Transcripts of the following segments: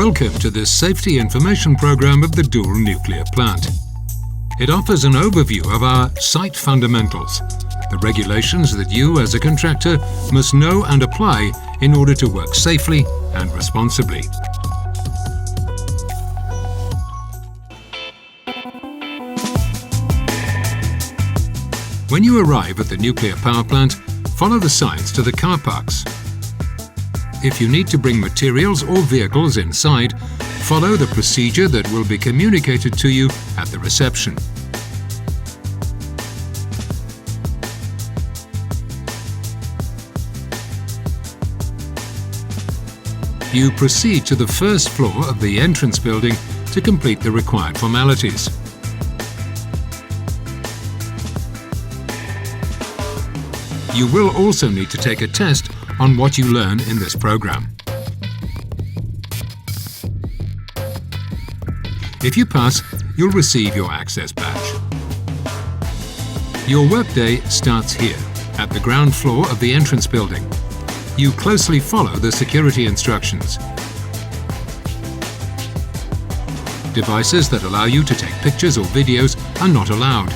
Welcome to this safety information program of the Doel nuclear plant. It offers an overview of our site fundamentals, the regulations that you as a contractor must know and apply in order to work safely and responsibly. When you arrive at the nuclear power plant, follow the signs to the car parks. If you need to bring materials or vehicles inside, follow the procedure that will be communicated to you at the reception. You proceed to the first floor of the entrance building to complete the required formalities. You will also need to take a test on what you learn in this program. If you pass, you'll receive your access badge. Your workday starts here, at the ground floor of the entrance building. You closely follow the security instructions. Devices that allow you to take pictures or videos are not allowed.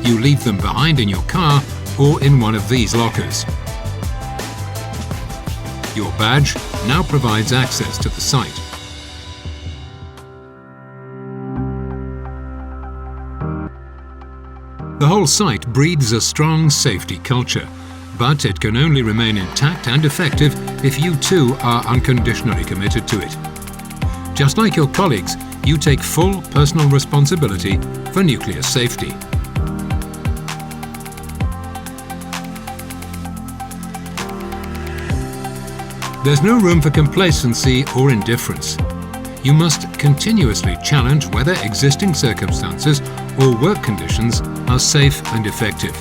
You leave them behind in your car or in one of these lockers. Your badge now provides access to the site. The whole site breeds a strong safety culture, but it can only remain intact and effective if you too are unconditionally committed to it. Just like your colleagues, you take full personal responsibility for nuclear safety. There's no room for complacency or indifference. You must continuously challenge whether existing circumstances or work conditions are safe and effective.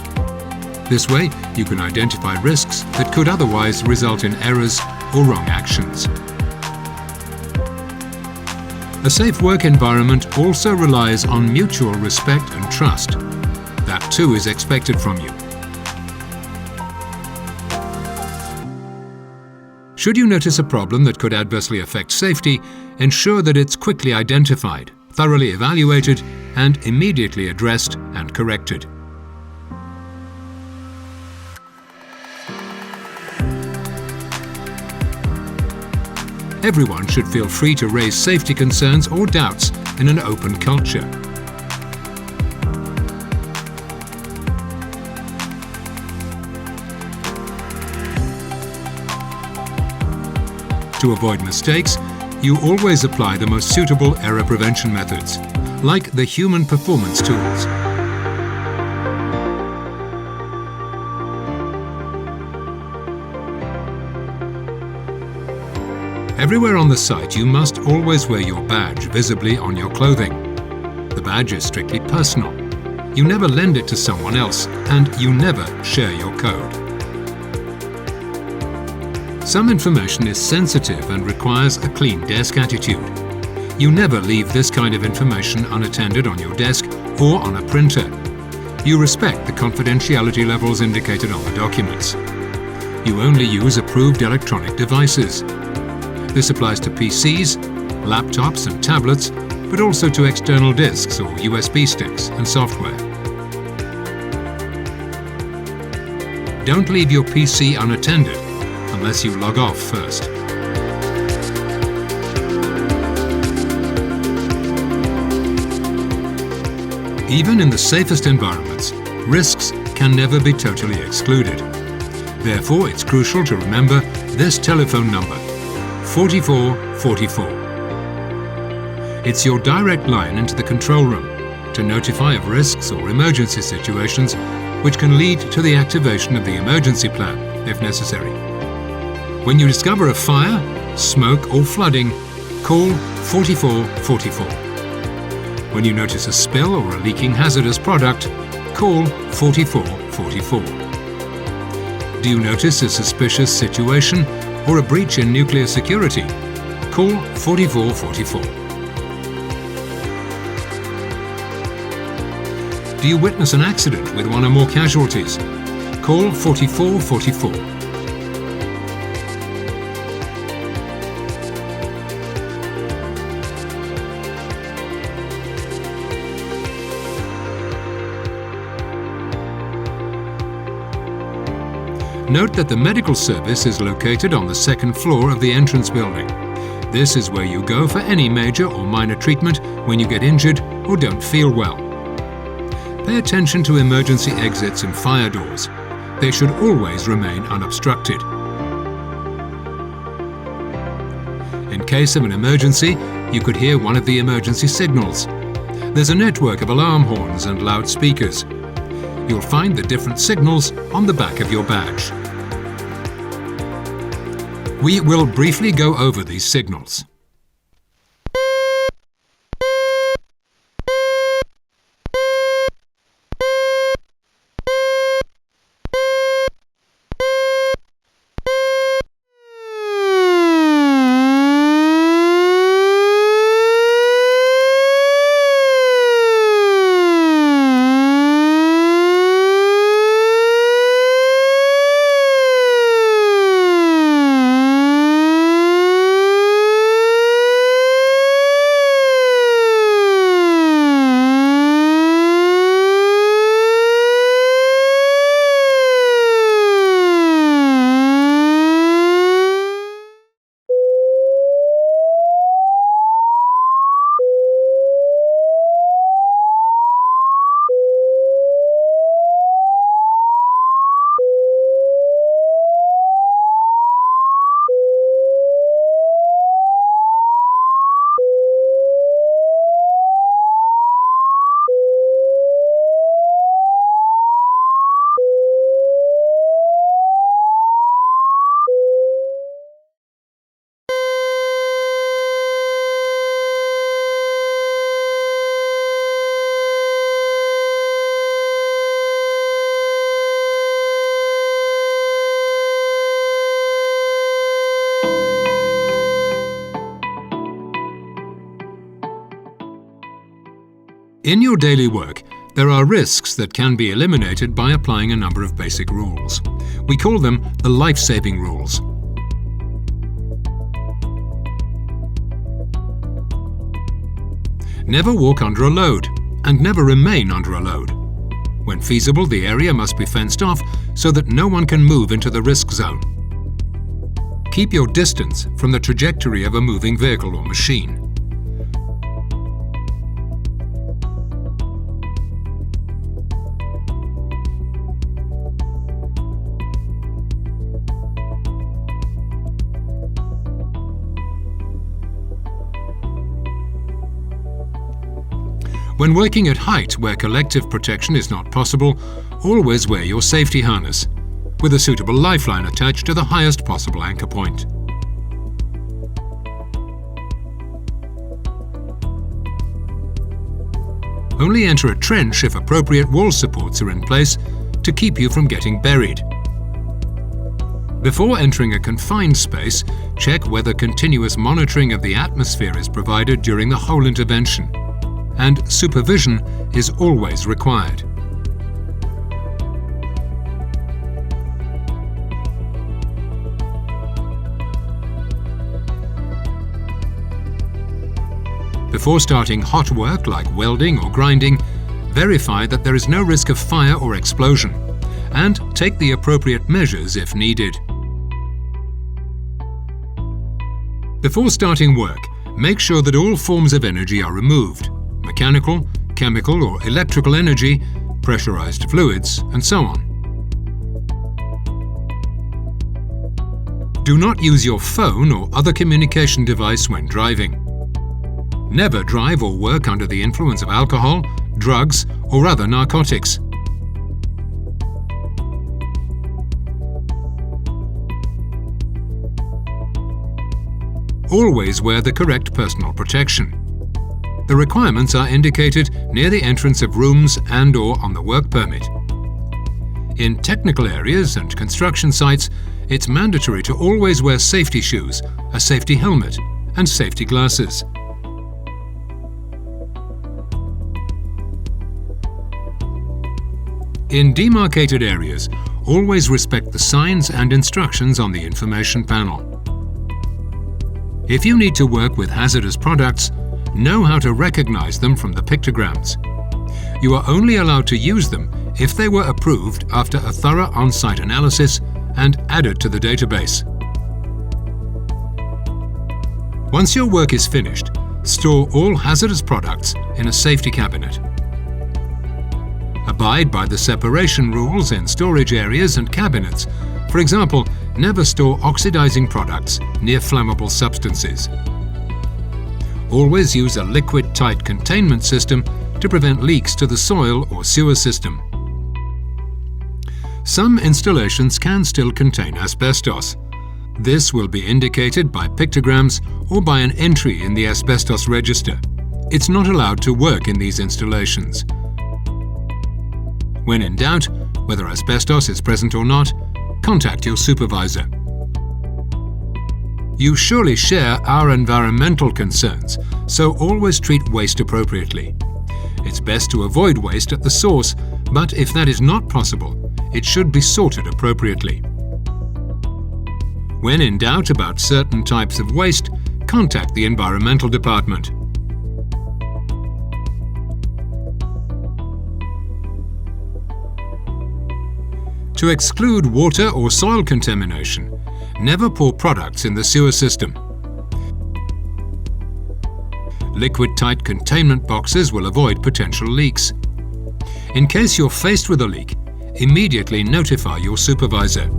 This way, you can identify risks that could otherwise result in errors or wrong actions. A safe work environment also relies on mutual respect and trust. That too is expected from you. Should you notice a problem that could adversely affect safety, ensure that it's quickly identified, thoroughly evaluated, and immediately addressed and corrected. Everyone should feel free to raise safety concerns or doubts in an open culture. To avoid mistakes, you always apply the most suitable error prevention methods, like the human performance tools. Everywhere on the site, you must always wear your badge visibly on your clothing. The badge is strictly personal. You never lend it to someone else, and you never share your code. Some information is sensitive and requires a clean desk attitude. You never leave this kind of information unattended on your desk or on a printer. You respect the confidentiality levels indicated on the documents. You only use approved electronic devices. This applies to PCs, laptops and tablets, but also to external disks or USB sticks and software. Don't leave your PC unattended unless you log off first. Even in the safest environments, risks can never be totally excluded. Therefore, it's crucial to remember this telephone number, 4444. It's your direct line into the control room to notify of risks or emergency situations which can lead to the activation of the emergency plan if necessary. When you discover a fire, smoke or flooding, call 4444. When you notice a spill or a leaking hazardous product, call 4444. Do you notice a suspicious situation or a breach in nuclear security? Call 4444. Do you witness an accident with one or more casualties? Call 4444. Note that the medical service is located on the second floor of the entrance building. This is where you go for any major or minor treatment when you get injured or don't feel well. Pay attention to emergency exits and fire doors. They should always remain unobstructed. In case of an emergency, you could hear one of the emergency signals. There's a network of alarm horns and loudspeakers. You'll find the different signals on the back of your badge. We will briefly go over these signals. In your daily work, there are risks that can be eliminated by applying a number of basic rules. We call them the life-saving rules. Never walk under a load, and never remain under a load. When feasible, the area must be fenced off so that no one can move into the risk zone. Keep your distance from the trajectory of a moving vehicle or machine. When working at height where collective protection is not possible, always wear your safety harness, with a suitable lifeline attached to the highest possible anchor point. Only enter a trench if appropriate wall supports are in place to keep you from getting buried. Before entering a confined space, check whether continuous monitoring of the atmosphere is provided during the whole intervention, and supervision is always required. Before starting hot work like welding or grinding, verify that there is no risk of fire or explosion, and take the appropriate measures if needed. Before starting work, make sure that all forms of energy are removed: mechanical, chemical or electrical energy, pressurized fluids, and so on. Do not use your phone or other communication device when driving. Never drive or work under the influence of alcohol, drugs, or other narcotics. Always wear the correct personal protection. The requirements are indicated near the entrance of rooms and/or on the work permit. In technical areas and construction sites, it's mandatory to always wear safety shoes, a safety helmet, and safety glasses. In demarcated areas, always respect the signs and instructions on the information panel. If you need to work with hazardous products, know how to recognize them from the pictograms. You are only allowed to use them if they were approved after a thorough on-site analysis and added to the database. Once your work is finished, store all hazardous products in a safety cabinet. Abide by the separation rules in storage areas and cabinets. For example, never store oxidizing products near flammable substances. Always use a liquid-tight containment system to prevent leaks to the soil or sewer system. Some installations can still contain asbestos. This will be indicated by pictograms or by an entry in the asbestos register. It's not allowed to work in these installations. When in doubt, whether asbestos is present or not, contact your supervisor. You surely share our environmental concerns, so always treat waste appropriately. It's best to avoid waste at the source, but if that is not possible, it should be sorted appropriately. When in doubt about certain types of waste, contact the environmental department. To exclude water or soil contamination, never pour products in the sewer system. Liquid-tight containment boxes will avoid potential leaks. In case you're faced with a leak, immediately notify your supervisor.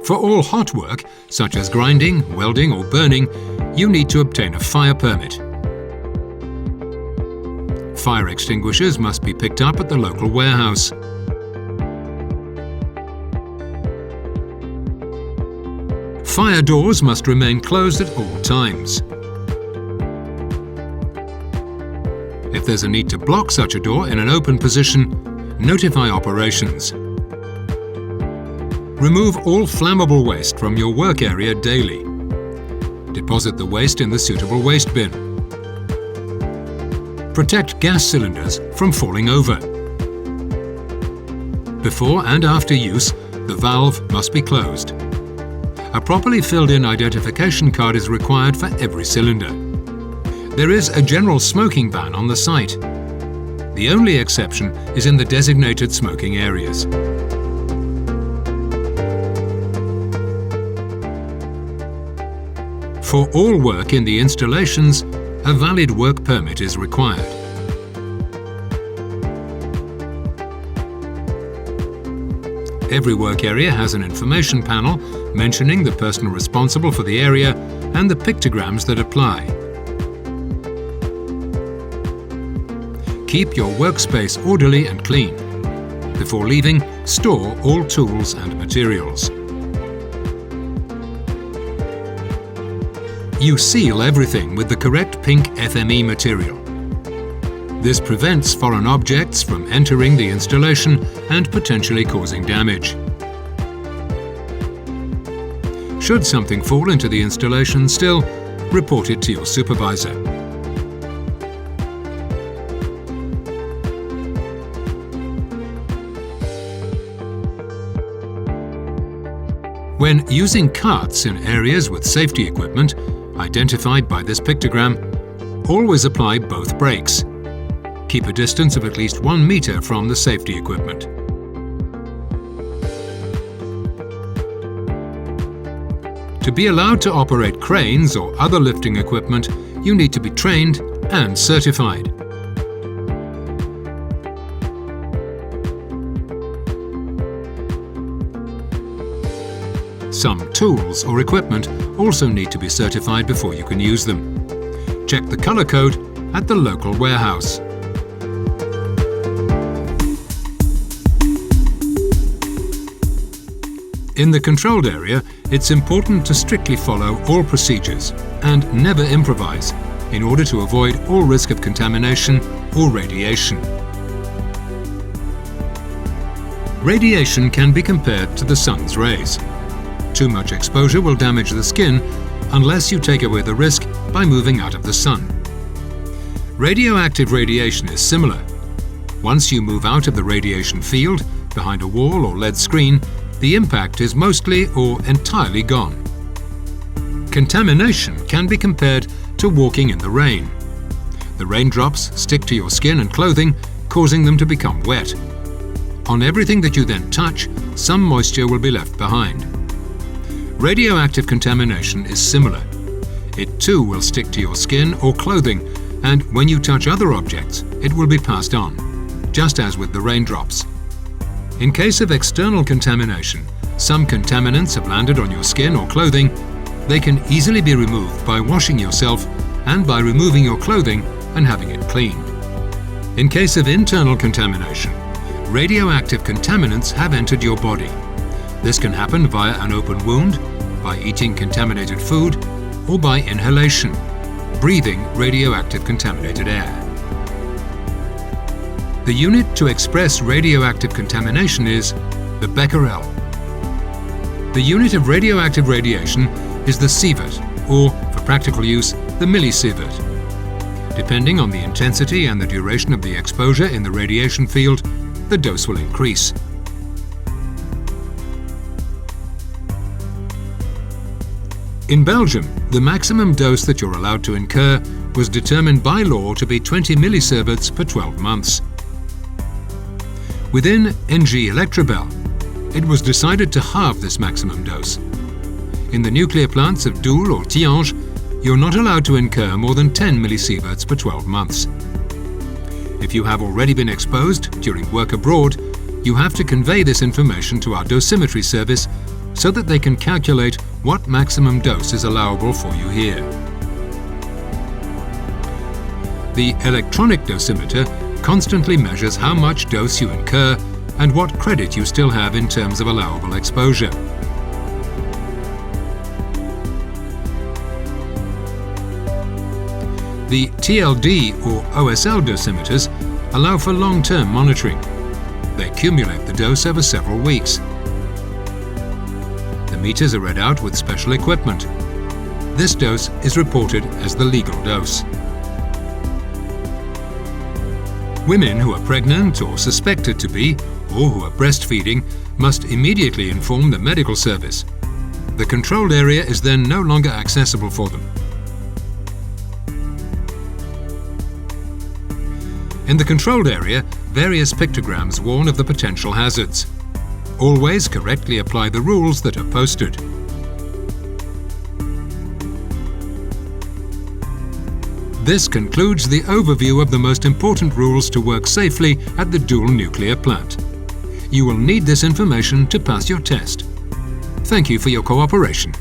For all hot work, such as grinding, welding or burning, you need to obtain a fire permit. Fire extinguishers must be picked up at the local warehouse. Fire doors must remain closed at all times. If there's a need to block such a door in an open position, notify operations. Remove all flammable waste from your work area daily. Deposit the waste in the suitable waste bin. Protect gas cylinders from falling over. Before and after use, the valve must be closed. A properly filled-in identification card is required for every cylinder. There is a general smoking ban on the site. The only exception is in the designated smoking areas. For all work in the installations, a valid work permit is required. Every work area has an information panel mentioning the person responsible for the area and the pictograms that apply. Keep your workspace orderly and clean. Before leaving, store all tools and materials. You seal everything with the correct pink FME material. This prevents foreign objects from entering the installation and potentially causing damage. Should something fall into the installation still, report it to your supervisor. When using carts in areas with safety equipment, identified by this pictogram, always apply both brakes. Keep a distance of at least 1 meter from the safety equipment. To be allowed to operate cranes or other lifting equipment, you need to be trained and certified. Some tools or equipment also need to be certified before you can use them. Check the color code at the local warehouse. In the controlled area, it's important to strictly follow all procedures and never improvise in order to avoid all risk of contamination or radiation. Radiation can be compared to the sun's rays. Too much exposure will damage the skin unless you take away the risk by moving out of the sun. Radioactive radiation is similar. Once you move out of the radiation field, behind a wall or LED screen, the impact is mostly or entirely gone. Contamination can be compared to walking in the rain. The raindrops stick to your skin and clothing, causing them to become wet. On everything that you then touch, some moisture will be left behind. Radioactive contamination is similar. It too will stick to your skin or clothing, and when you touch other objects, it will be passed on, just as with the raindrops. In case of external contamination, some contaminants have landed on your skin or clothing. They can easily be removed by washing yourself and by removing your clothing and having it cleaned. In case of internal contamination, radioactive contaminants have entered your body. This can happen via an open wound, by eating contaminated food, or by inhalation, breathing radioactive contaminated air. The unit to express radioactive contamination is the becquerel. The unit of radioactive radiation is the sievert, or, for practical use, the millisievert. Depending on the intensity and the duration of the exposure in the radiation field, the dose will increase. In Belgium, the maximum dose that you're allowed to incur was determined by law to be 20 millisieverts per 12 months. Within Engie Electrabel, it was decided to halve this maximum dose. In the nuclear plants of Doel or Tihange, you're not allowed to incur more than 10 millisieverts per 12 months. If you have already been exposed during work abroad, you have to convey this information to our dosimetry service so that they can calculate what maximum dose is allowable for you here. The electronic dosimeter constantly measures how much dose you incur and what credit you still have in terms of allowable exposure. The TLD or OSL dosimeters allow for long-term monitoring. They accumulate the dose over several weeks. The meters are read out with special equipment. This dose is reported as the legal dose. Women who are pregnant or suspected to be, or who are breastfeeding, must immediately inform the medical service. The controlled area is then no longer accessible for them. In the controlled area, various pictograms warn of the potential hazards. Always correctly apply the rules that are posted. This concludes the overview of the most important rules to work safely at the Doel nuclear plant. You will need this information to pass your test. Thank you for your cooperation.